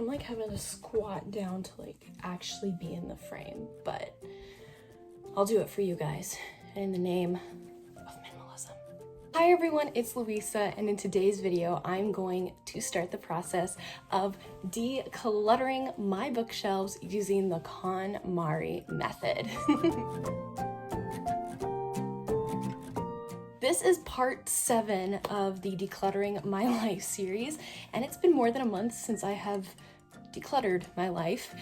I'm like having to squat down to like actually be in the frame, but I'll do it for you guys in the name of minimalism. Hi everyone, it's Louisa, and in today's video, I'm going to start the process of decluttering my bookshelves using the KonMari method. This is part 7 of the Decluttering My Life series, and it's been more than a month since I have decluttered my life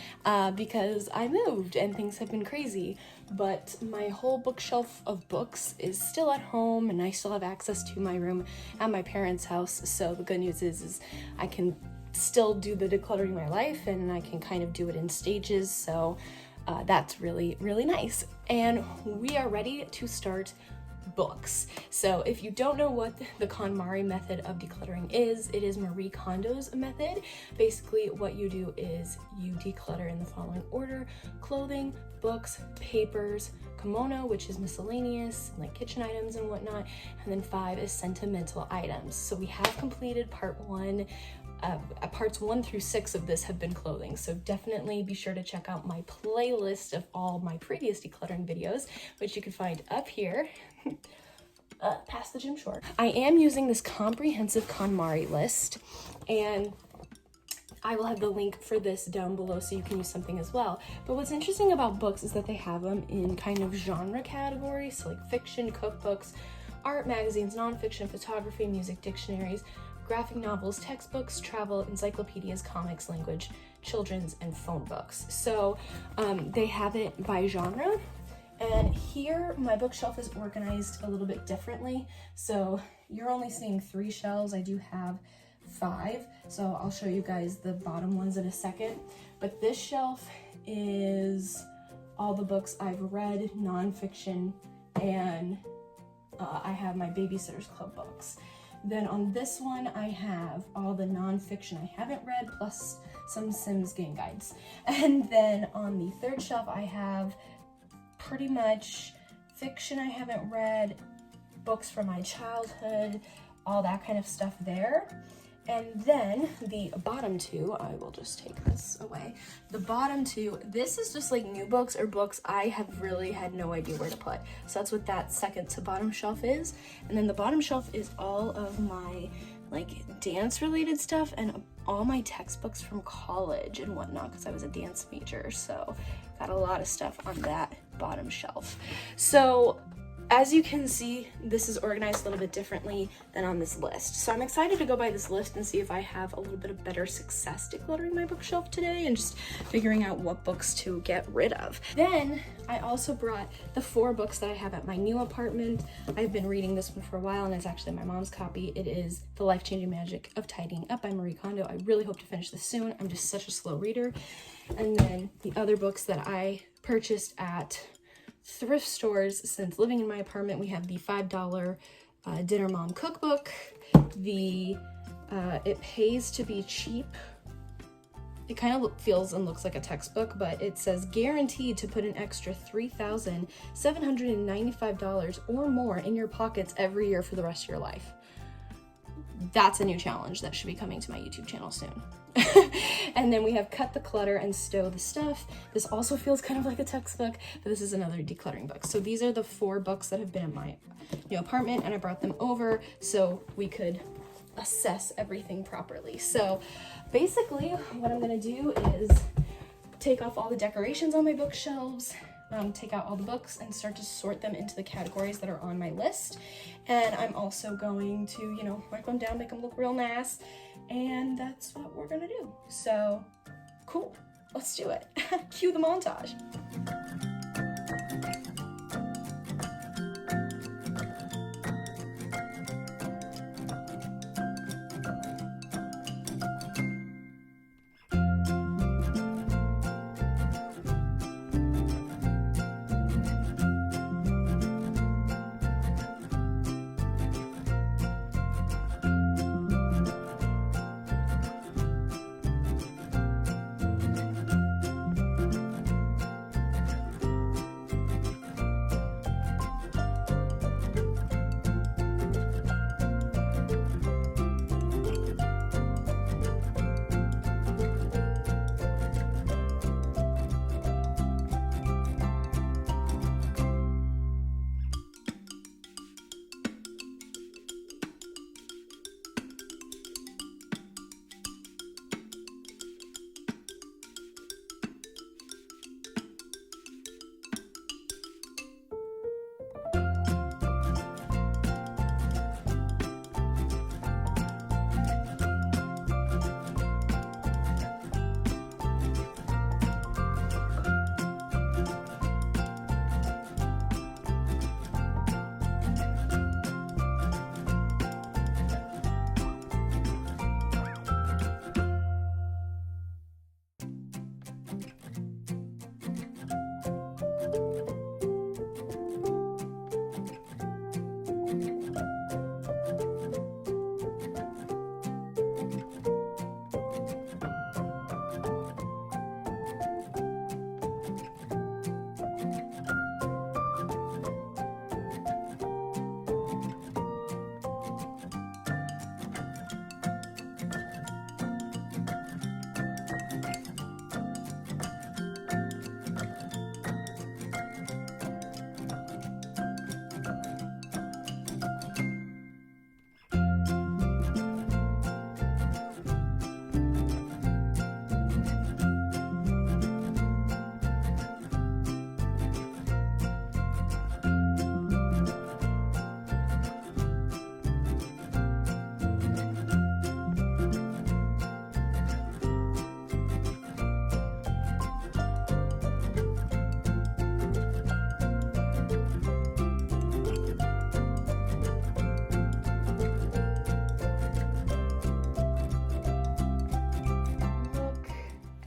because I moved and things have been crazy, but my whole bookshelf of books is still at home and I still have access to my room at my parents' house. So the good news is I can still do the decluttering my life, and I can kind of do it in stages, so that's really nice. And we are ready to start books. So if you don't know what the KonMari method of decluttering is, it is Marie Kondo's method. Basically what you do is you declutter in the following order: clothing, books, papers, kimono, which is miscellaneous, like kitchen items and whatnot, and then 5 is sentimental items. So we have completed part 1. Parts 1 through 6 of this have been clothing, so definitely be sure to check out my playlist of all my previous decluttering videos, which you can find up here. Past the gym short. I am using this comprehensive KonMari list, and I will have the link for this down below so you can use something as well. But what's interesting about books is that they have them in kind of genre categories, so like fiction, cookbooks, art magazines, nonfiction, photography, music, dictionaries, graphic novels, textbooks, travel, encyclopedias, comics, language, children's, and phone books. So they have it by genre. And here my bookshelf is organized a little bit differently. So you're only seeing 3 shelves. I do have 5. So I'll show you guys the bottom ones in a second. But this shelf is all the books I've read, nonfiction, and I have my Babysitter's Club books. Then on this one, I have all the nonfiction I haven't read, plus some Sims game guides. And then on the 3rd shelf, I have pretty much fiction I haven't read, books from my childhood, all that kind of stuff there. And then the bottom 2, I will just take this away. The bottom 2, this is just like new books or books I have really had no idea where to put. So that's what that second to bottom shelf is. And then the bottom shelf is all of my like dance related stuff and all my textbooks from college and whatnot, because I was a dance major. So got a lot of stuff on that bottom shelf. So as you can see, this is organized a little bit differently than on this list. So I'm excited to go by this list and see if I have a little bit of better success decluttering my bookshelf today and just figuring out what books to get rid of. Then I also brought the 4 books that I have at my new apartment. I've been reading this one for a while, and it's actually my mom's copy. It is The Life-Changing Magic of Tidying Up by Marie Kondo. I really hope to finish this soon. I'm just such a slow reader. And then the other books that I purchased at thrift stores since living in my apartment, we have the $5 Dinner Mom cookbook, the It Pays to Be Cheap. It kind of feels and looks like a textbook, but it says guaranteed to put an extra $3,795 or more in your pockets every year for the rest of your life. That's a new challenge that should be coming to my YouTube channel soon. And then we have Cut the Clutter and Stow the Stuff. This also feels kind of like a textbook, but this is another decluttering book. So these are the 4 books that have been in my new apartment, and I brought them over so we could assess everything properly. So basically what I'm going to do is take off all the decorations on my bookshelves, take out all the books, and start to sort them into the categories that are on my list. And I'm also going to, mark them down, make them look real nice, and that's what we're gonna do. So cool, let's do it. Cue the montage.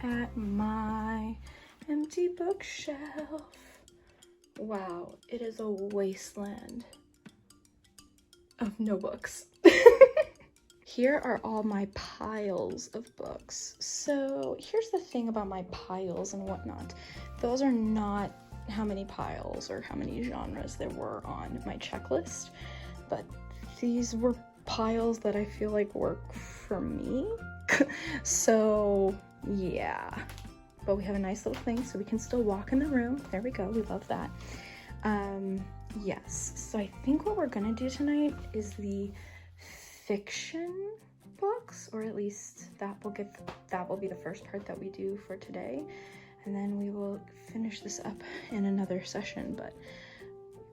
at my empty bookshelf. Wow, it is a wasteland of no books. Here are all my piles of books. So here's the thing about my piles and whatnot. Those are not how many piles or how many genres there were on my checklist, but these were piles that I feel like work for me. So yeah, but we have a nice little thing so we can still walk in the room. There we go, we love that. Yes, so I think what we're gonna do tonight is the fiction books, or at least that will be the first part that we do for today, and then we will finish this up in another session. But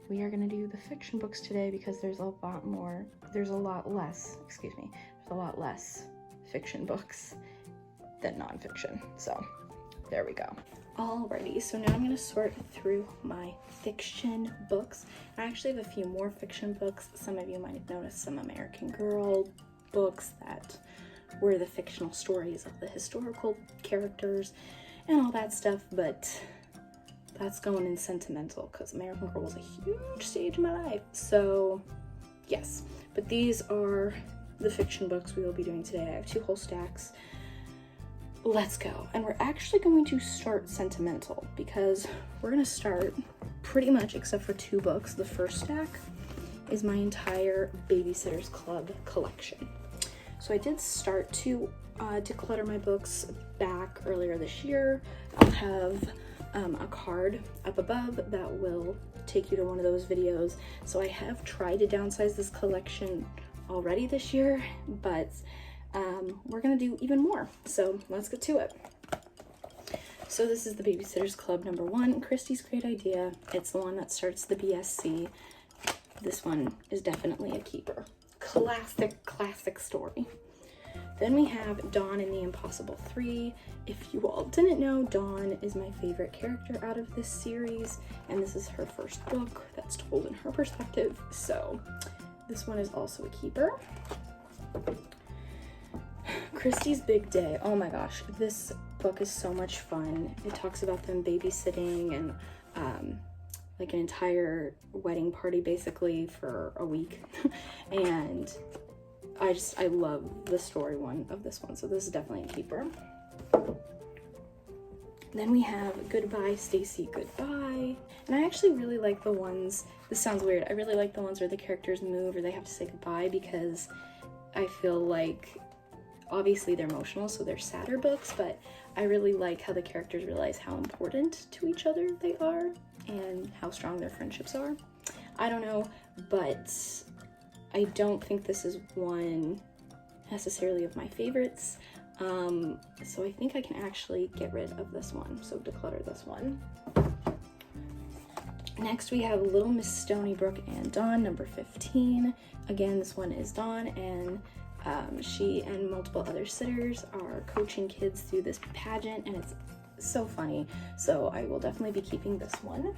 we are going to do the fiction books today because there's a lot less fiction books than nonfiction. So there we go. Alrighty, so now I'm going to sort through my fiction books. I actually have a few more fiction books. Some of you might have noticed some American Girl books that were the fictional stories of the historical characters and all that stuff, but that's going in sentimental because American Girl was a huge stage in my life. So yes, but these are the fiction books we will be doing today. I have 2 whole stacks. Let's go. And we're actually going to start sentimental because we're going to start pretty much, except for 2 books. The first stack is my entire Babysitter's Club collection. So I did start to declutter my books back earlier this year. I'll have a card up above that will take you to one of those videos. So I have tried to downsize this collection already this year, but we're gonna do even more. So let's get to it. So this is the Babysitter's Club number 1, Christy's Great Idea. It's the one that starts the BSC. This one is definitely a keeper. Classic story. Then we have Dawn and the Impossible 3. If you all didn't know, Dawn is my favorite character out of this series, and this is her first book that's told in her perspective. So this one is also a keeper. Christy's Big Day. Oh my gosh, this book is so much fun. It talks about them babysitting and like an entire wedding party basically for a week. And I love the story one of this one, so this is definitely a keeper. Then we have Goodbye Stacy Goodbye, and I actually really like the ones, this sounds weird, I really like the ones where the characters move or they have to say goodbye, because I feel like obviously they're emotional, so they're sadder books, but I really like how the characters realize how important to each other they are and how strong their friendships are. I don't know, but I don't think this is one necessarily of my favorites. So I think I can actually get rid of this one, so declutter this one. Next we have Little Miss Stoneybrook and Dawn, number 15. Again, this one is Dawn, and she and multiple other sitters are coaching kids through this pageant, and it's so funny. So I will definitely be keeping this one.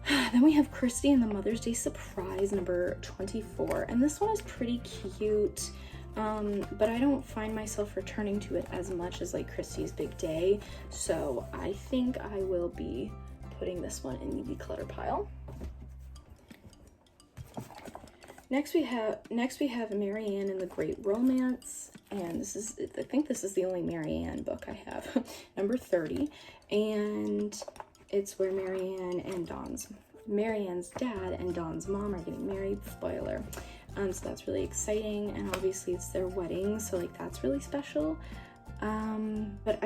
Then we have Christy and the Mother's Day Surprise, number 24, and this one is pretty cute, but I don't find myself returning to it as much as like Christy's Big Day, so I think I will be putting this one in the declutter pile. Next we have Marianne and the Great Romance, and I think this is the only Marianne book I have, number 30, and it's where Marianne's dad and Dawn's mom are getting married, spoiler. So that's really exciting, and obviously it's their wedding, so like that's really special. But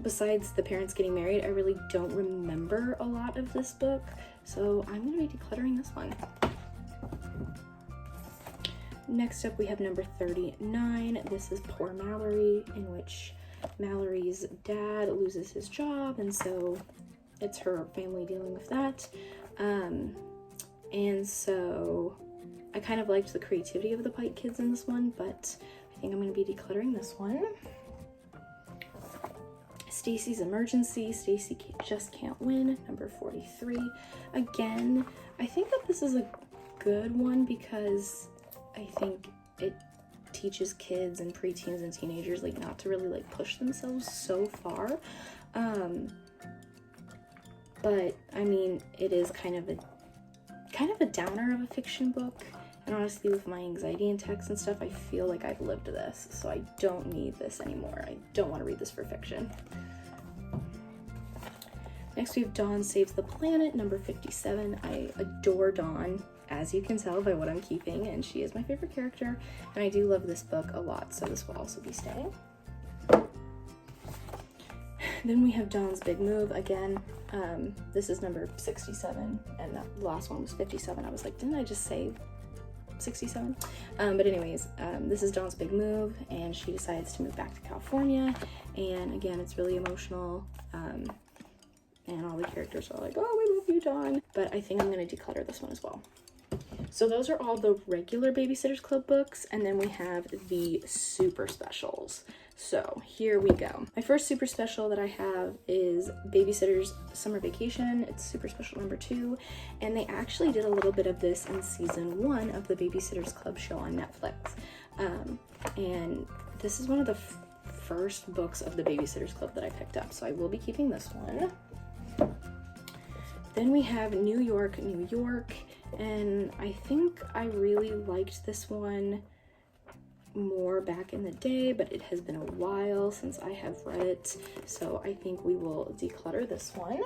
besides the parents getting married, I really don't remember a lot of this book, so I'm gonna be decluttering this one. Next up we have number 39. This is Poor Mallory, in which Mallory's dad loses his job, and so it's her family dealing with that. And so I kind of liked the creativity of the Pike kids in this one, but I think I'm going to be decluttering this one. Stacy's Emergency, Stacy Just Can't Win, number 43. Again, I think that this is a good one because I think it teaches kids and preteens and teenagers like not to really like push themselves so far. But I mean, it is kind of a downer of a fiction book. And honestly, with my anxiety and text and stuff, I feel like I've lived this, so I don't need this anymore. I don't want to read this for fiction. Next we have Dawn Saves the Planet, number 57. I adore Dawn, as you can tell by what I'm keeping, and she is my favorite character, and I do love this book a lot, so this will also be staying. Then we have Dawn's Big Move again. This is number 67, and that last one was 57. I was like, didn't I just say 67? But anyways, this is Dawn's big move, and she decides to move back to California, and again, it's really emotional, and all the characters are like, oh, we love you, Dawn. But I think I'm going to declutter this one as well. So those are all the regular Babysitters Club books, and then we have the super specials. So here we go. My first super special that I have is Babysitter's Summer Vacation. It's super special number 2, and they actually did a little bit of this in season 1 of the Babysitters Club show on Netflix. And this is one of the first books of the Babysitters Club that I picked up, so I will be keeping this one. Then we have New York, New York, and I think I really liked this one more back in the day, but it has been a while since I have read it, so I think we will declutter this one.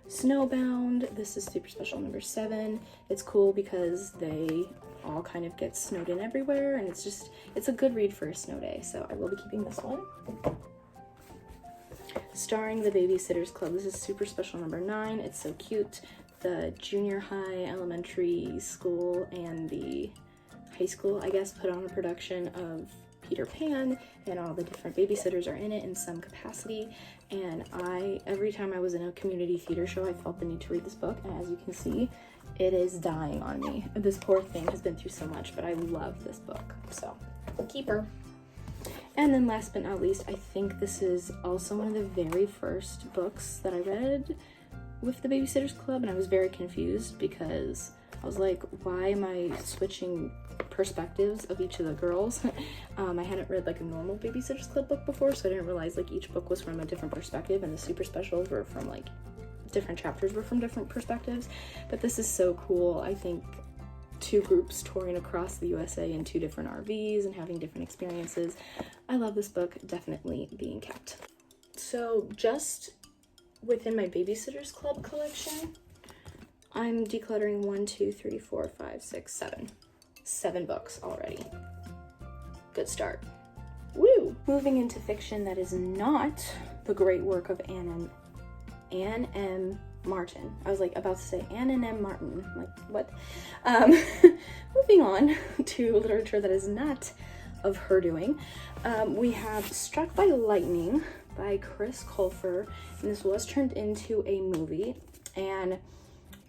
Snowbound, this is super special number 7. It's cool because they all kind of get snowed in everywhere, and it's a good read for a snow day, so I will be keeping this one. Starring the Babysitters Club, this is super special number 9. It's so cute. The junior high, elementary school, and the high school, I guess, put on a production of Peter Pan, and all the different babysitters are in it in some capacity. And every time I was in a community theater show, I felt the need to read this book, and as you can see, it is dying on me. This poor thing has been through so much, but I love this book, so keep her. And then last but not least, I think this is also one of the very first books that I read with the Babysitters Club, and I was very confused because I was like, why am I switching perspectives of each of the girls? I hadn't read like a normal Babysitters Club book before, so I didn't realize like each book was from a different perspective, and the super specials were from like different chapters were from different perspectives. But this is so cool. I think 2 groups touring across the USA in 2 different RVs and having different experiences. I love this book, definitely being kept. So just within my Babysitters Club collection, I'm decluttering 1, 2, 3, 4, 5, 6, 7. 7 books already. Good start. Woo! Moving into fiction that is not the great work of Anne M. Martin. I was like about to say Anne and M. Martin. Like, what? Moving on to literature that is not of her doing. We have Struck by Lightning by Chris Colfer, and this was turned into a movie, and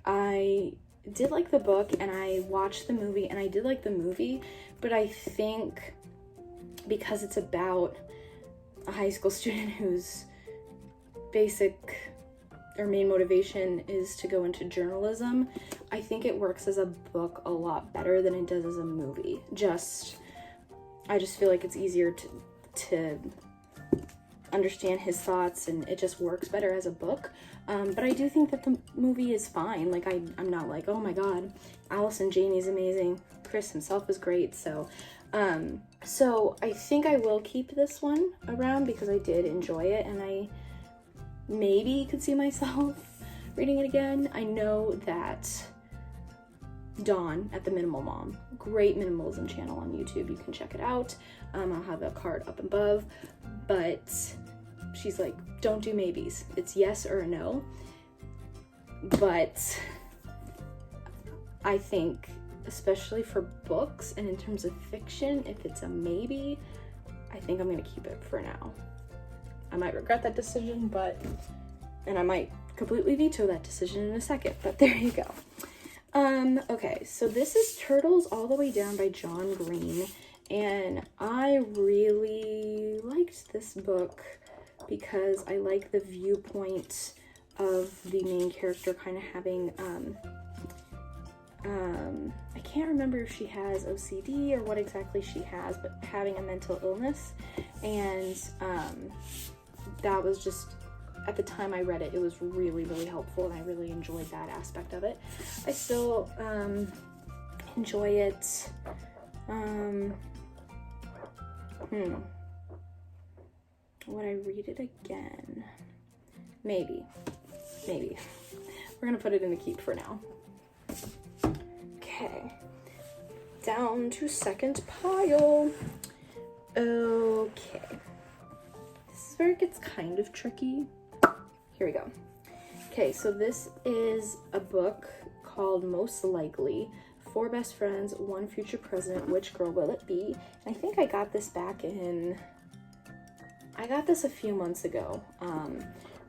I did like the book, and I watched the movie, and I did like the movie, but I think because it's about a high school student whose main motivation is to go into journalism, I think it works as a book a lot better than it does as a movie. I just feel like it's easier to understand his thoughts, and it just works better as a book. But I do think that the movie is fine. Like, I'm not like, oh my god, Allison Janney's amazing, Chris himself is great, so I think I will keep this one around because I did enjoy it, and I maybe could see myself reading it again. I know that Dawn at the Minimal Mom, great minimalism channel on YouTube, you can check it out. I'll have a card up above, but she's like, don't do maybes, it's yes or a no. But I think, especially for books and in terms of fiction, if it's a maybe, I think I'm gonna keep it for now. I might regret that decision, and I might completely veto that decision in a second, but there you go. Okay, so this is Turtles All the Way Down by John Green, and I really liked this book because I like the viewpoint of the main character kind of having, I can't remember if she has OCD or what exactly she has, but having a mental illness. And that was just, at the time I read it, it was really, really helpful, and I really enjoyed that aspect of it. I still enjoy it. Would I read it again? Maybe. We're gonna put it in the keep for now. Okay, down to second pile. Okay, this is where it gets kind of tricky. Here we go. Okay, so this is a book called Most Likely, 4 Best Friends, 1 Future President, Which Girl Will It Be? And I think I got this a few months ago.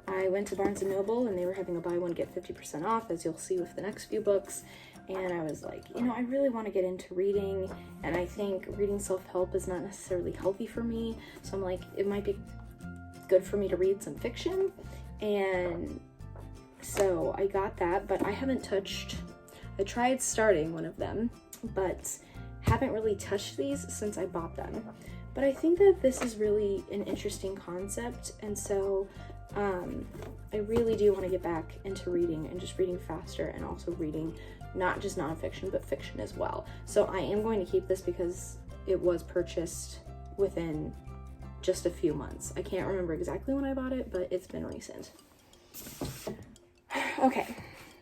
I went to Barnes & Noble and they were having a buy one get 50% off, as you'll see with the next few books. And I was like, you know, I really want to get into reading, and I think reading self-help is not necessarily healthy for me. So I'm like, it might be good for me to read some fiction. And so I got that, but I haven't touched, I tried starting one of them, but haven't really touched these since I bought them. But I think that this is really an interesting concept, and so I really do want to get back into reading and just reading faster, and also reading not just nonfiction, but fiction as well. So I am going to keep this because it was purchased within just a few months. I can't remember exactly when I bought it, but it's been recent. Okay,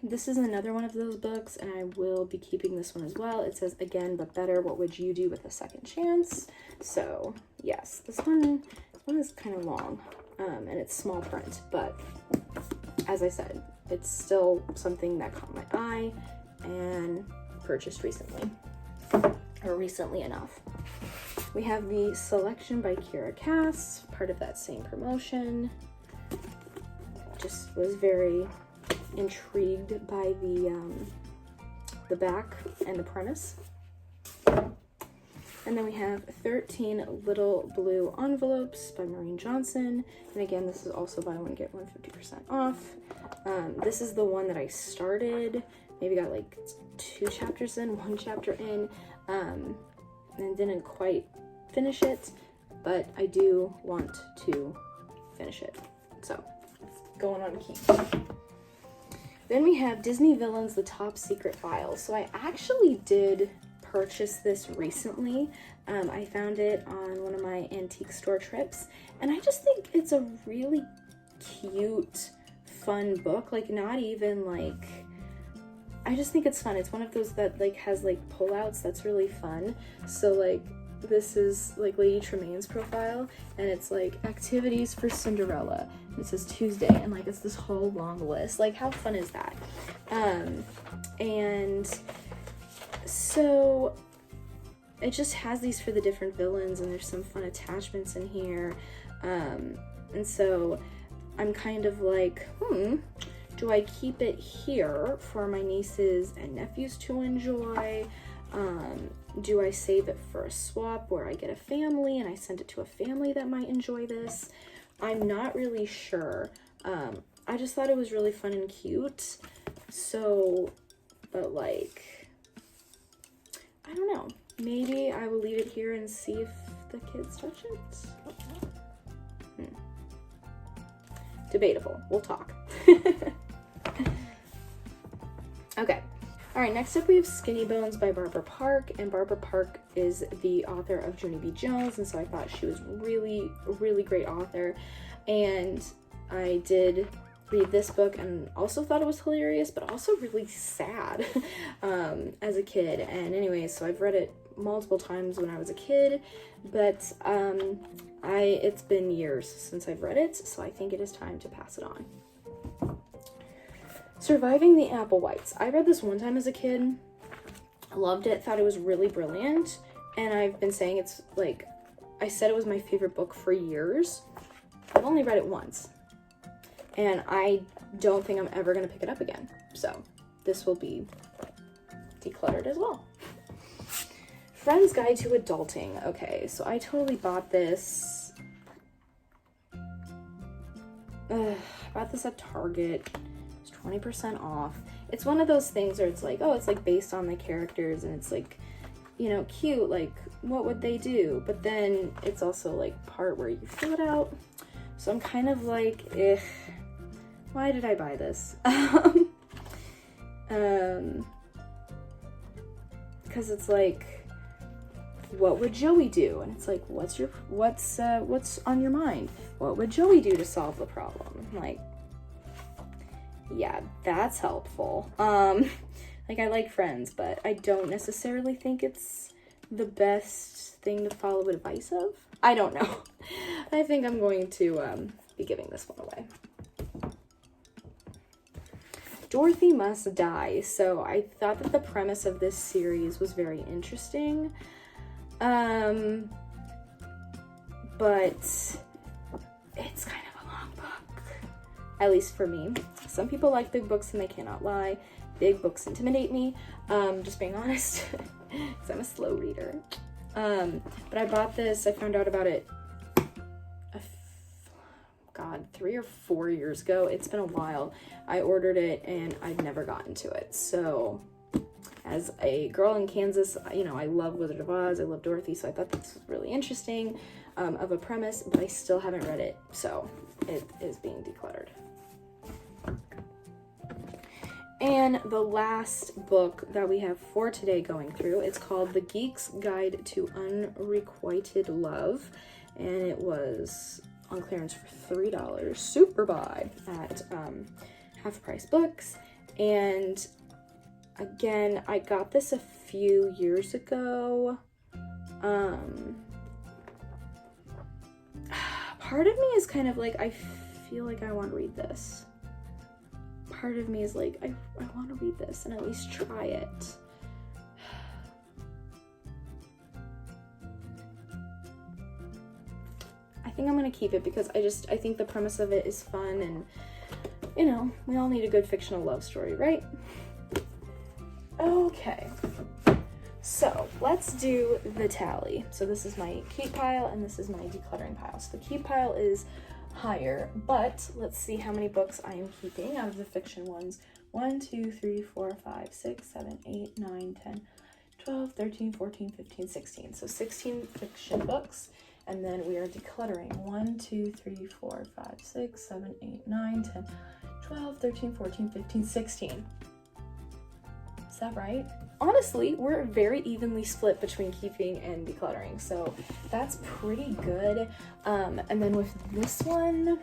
this is another one of those books, and I will be keeping this one as well. It says, Again But Better, What Would You Do with a Second Chance? So yes, this one is kind of long, and it's small print, but as I said, it's still something that caught my eye and purchased recently, or recently enough. We have The Selection by Kira Cass, part of that same promotion. Just was very intrigued by the back and the premise. And then we have 13 Little Blue Envelopes by Maureen Johnson. And again, this is also buy one, get one 50% off. This is the one that I started, maybe got like 2 chapters in, 1 chapter in, and didn't quite finish it, but I do want to finish it. So, going on keep. Then we have Disney Villains, The Top Secret Files. So I actually did purchase this recently. I found it on one of my antique store trips, and I just think it's a really cute, fun book. Like, not even like, I just think it's fun. It's one of those that like has like pullouts that's really fun. So like, this is like Lady Tremaine's profile, and it's like activities for Cinderella. It says Tuesday, and like it's this whole long list. Like, how fun is that? And so it just has these for the different villains, and there's some fun attachments in here. And so I'm kind of like, do I keep it here for my nieces and nephews to enjoy? Do I save it for a swap where I get a family and I send it to a family that might enjoy this? I'm not really sure. I just thought it was really fun and cute. So, but like, I don't know. Maybe I will leave it here and see if the kids touch it. Debatable. We'll talk. Okay. All right, next up we have Skinny Bones by Barbara Park, and Barbara Park is the author of Junie B. Jones, and so I thought she was really, really great author, and I did read this book and also thought it was hilarious, but also really sad as a kid. And anyways, so I've read it multiple times when I was a kid, but it's been years since I've read it, so I think it is time to pass it on. Surviving the Applewhites. I read this one time as a kid. I loved it, thought it was really brilliant, and I've been saying it's like, I said it was my favorite book for years. I've only read it once, and I don't think I'm ever going to pick it up again. So this will be decluttered as well. Friend's Guide to Adulting. Okay, so I totally bought this. I bought this at Target. It's 20% off. It's one of those things where it's like, oh, it's like based on the characters and it's like, you know, cute, like what would they do? But then it's also like part where you fill it out. So I'm kind of like, why did I buy this? Because it's like, what would Joey do? And it's like, what's on your mind? What would Joey do to solve the problem? I'm like, yeah, that's helpful. Like, I like Friends, but I don't necessarily think it's the best thing to follow advice of. I don't know. I think I'm going to be giving this one away. Dorothy Must Die. So I thought that the premise of this series was very interesting. But it's kind of a long book. At least for me. Some people like big books and they cannot lie. Big books intimidate me. Just being honest. Because I'm a slow reader. But I bought this. I found out about it 3 or 4 years ago. It's been a while. I ordered it and I've never gotten to it. So as a girl in Kansas, you know, I love Wizard of Oz. I love Dorothy. So I thought this was really interesting of a premise, but I still haven't read it. So it is being decluttered. And the last book that we have for today going through, it's called The Geek's Guide to Unrequited Love. And it was on clearance for $3, super buy at Half Price Books. And again, I got this a few years ago. Part of me is kind of like, I feel like I want to read this. Part of me is like, I want to read this and at least try it. I think I'm going to keep it because I think the premise of it is fun and, you know, we all need a good fictional love story, right? Okay. So let's do the tally. So this is my keep pile and this is my decluttering pile. So the keep pile is higher, but let's see how many books I am keeping out of the fiction ones. 1, 2, 3, 4, 5, 6, 7, 8, 9, 10, 12, 13, 14, 15, 16. So 16 fiction books. And then we are decluttering 1, 2, 3, 4, 5, 6, 7, 8, 9, 10, 12, 13, 14, 15, 16. Is that right? Honestly, we're very evenly split between keeping and decluttering, so that's pretty good. And then with this one,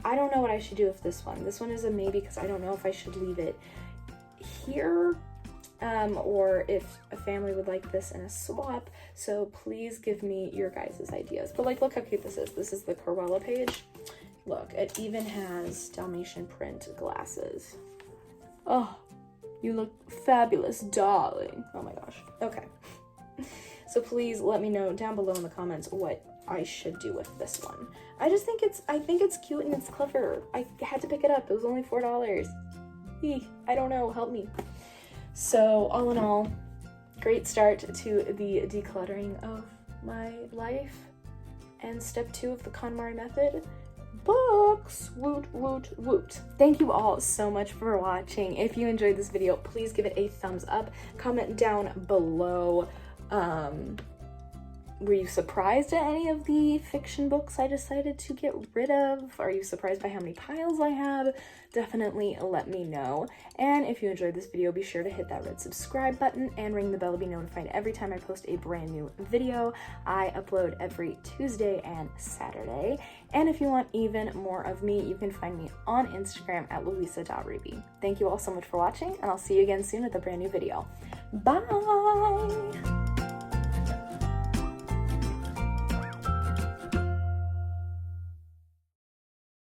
I don't know what I should do with this one. This one is a maybe because I don't know if I should leave it here or if a family would like this in a swap. So please give me your guys' ideas. But like, look how cute this is. This is the Cruella page. Look, it even has Dalmatian print glasses. Oh, you look fabulous, darling. Oh my gosh. Okay. So please let me know down below in the comments what I should do with this one. I think it's cute and it's clever. I had to pick it up. It was only $4. I don't know. Help me. So all in all, great start to the decluttering of my life. And step 2 of the KonMari method. Books. Woot, woot, woot. Thank you all so much for watching. If you enjoyed this video, please give it a thumbs up. Comment down below. Were you surprised at any of the fiction books I decided to get rid of? Are you surprised by how many piles I have? Definitely let me know. And if you enjoyed this video, be sure to hit that red subscribe button and ring the bell to be notified every time I post a brand new video. I upload every Tuesday and Saturday. And if you want even more of me, you can find me on Instagram at louisa.ruby. Thank you all so much for watching, and I'll see you again soon with a brand new video. Bye!